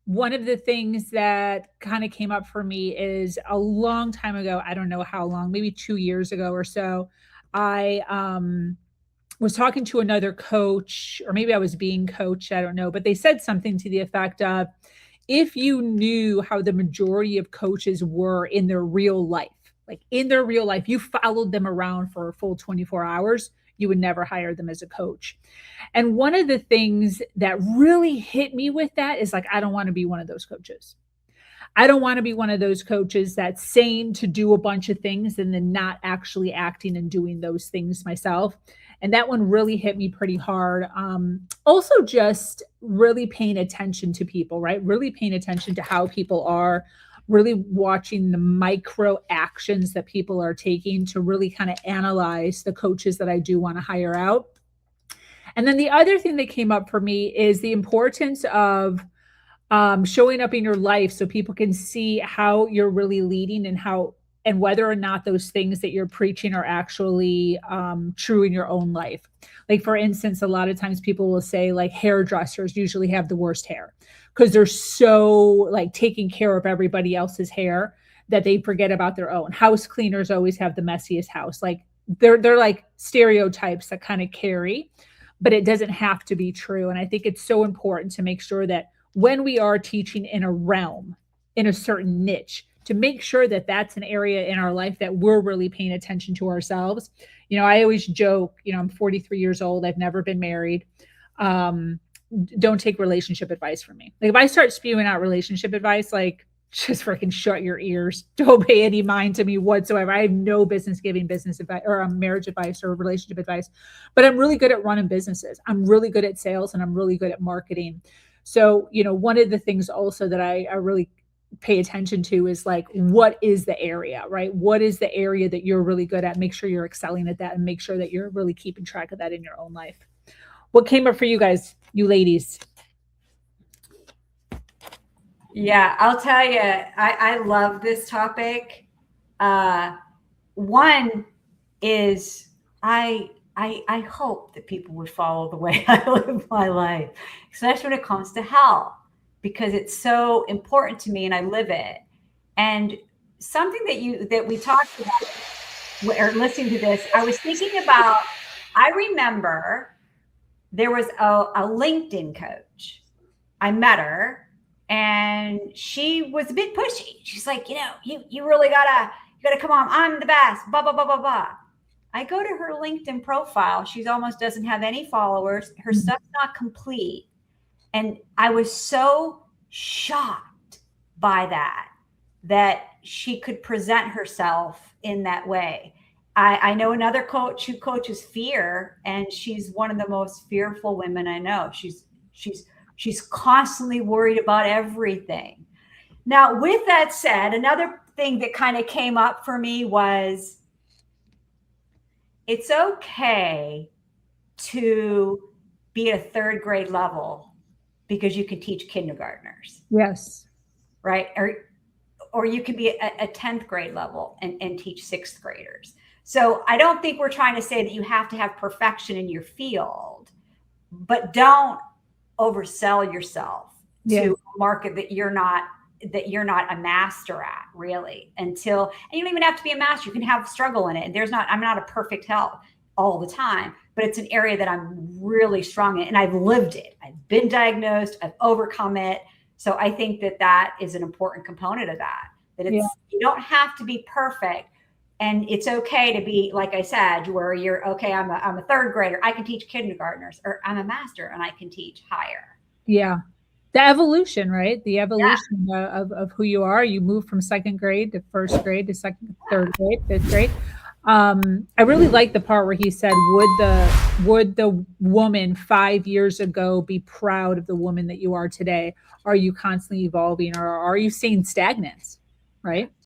One of the things that kind of came up for me is a long time ago, I don't know how long, maybe 2 years ago or so, I was talking to another coach, or maybe I was being coached, I don't know, but they said something to the effect of, if you knew how the majority of coaches were in their real life, like in their real life, you followed them around for a full 24 hours, you would never hire them as a coach. And one of the things that really hit me with that is like, I don't want to be one of those coaches. I don't want to be one of those coaches that's saying to do a bunch of things and then not actually acting and doing those things myself. And that one really hit me pretty hard. Also, just really paying attention to people, right? Really paying attention to how people are, really watching the micro actions that people are taking to really kind of analyze the coaches that I do want to hire out. And then the other thing that came up for me is the importance of showing up in your life so people can see how you're really leading and how and whether or not those things that you're preaching are actually true in your own life. Like, for instance, a lot of times people will say like hairdressers usually have the worst hair because they're so like taking care of everybody else's hair that they forget about their own. House cleaners always have the messiest house. Like, they're like stereotypes that kind of carry, but it doesn't have to be true. And I think it's so important to make sure that when we are teaching in a realm, in a certain niche, to make sure that that's an area in our life that we're really paying attention to ourselves. I always joke, I'm 43 years old. I've never been married. Don't take relationship advice from me. Like, if I start spewing out relationship advice, like, just freaking shut your ears. Don't pay any mind to me whatsoever. I have no business giving business advice or marriage advice or relationship advice, but I'm really good at running businesses. I'm really good at sales and I'm really good at marketing. So, one of the things also that I really pay attention to is like, what is the area, right? What is the area that you're really good at? Make sure you're excelling at that and make sure that you're really keeping track of that in your own life. What came up for you guys, you ladies? Yeah, I'll tell you, I love this topic. One is I hope that people would follow the way I live my life, especially when it comes to health, because it's so important to me and I live it. And something that we talked about or listening to this, I was thinking about, I remember there was a LinkedIn coach. I met her and she was a bit pushy. She's like, you really gotta come on. I'm the best, blah, blah, blah, blah, blah. I go to her LinkedIn profile. She almost doesn't have any followers. Her stuff's not complete. And I was so shocked by that she could present herself in that way. I know another coach who coaches fear, and she's one of the most fearful women I know. She's constantly worried about everything. Now, with that said, another thing that kind of came up for me was it's okay to be at a third grade level because you can teach kindergartners. Yes. Right. Or you can be at a 10th grade level and teach sixth graders. So I don't think we're trying to say that you have to have perfection in your field, but don't oversell yourself to a market that you're not a master at, really, and you don't even have to be a master. You can have struggle in it. And I'm not a perfect health all the time, but it's an area that I'm really strong in and I've lived it. I've been diagnosed, I've overcome it. So I think that is an important component of that you don't have to be perfect. And it's okay to be, like I said, where you're okay. I'm a third grader. I can teach kindergartners, or I'm a master and I can teach higher. Yeah. The evolution, right? The evolution of who you are. You move from second grade to first grade to third grade, fifth grade. I really like the part where he said, would the woman 5 years ago be proud of the woman that you are today? Are you constantly evolving, or are you staying stagnant? Right.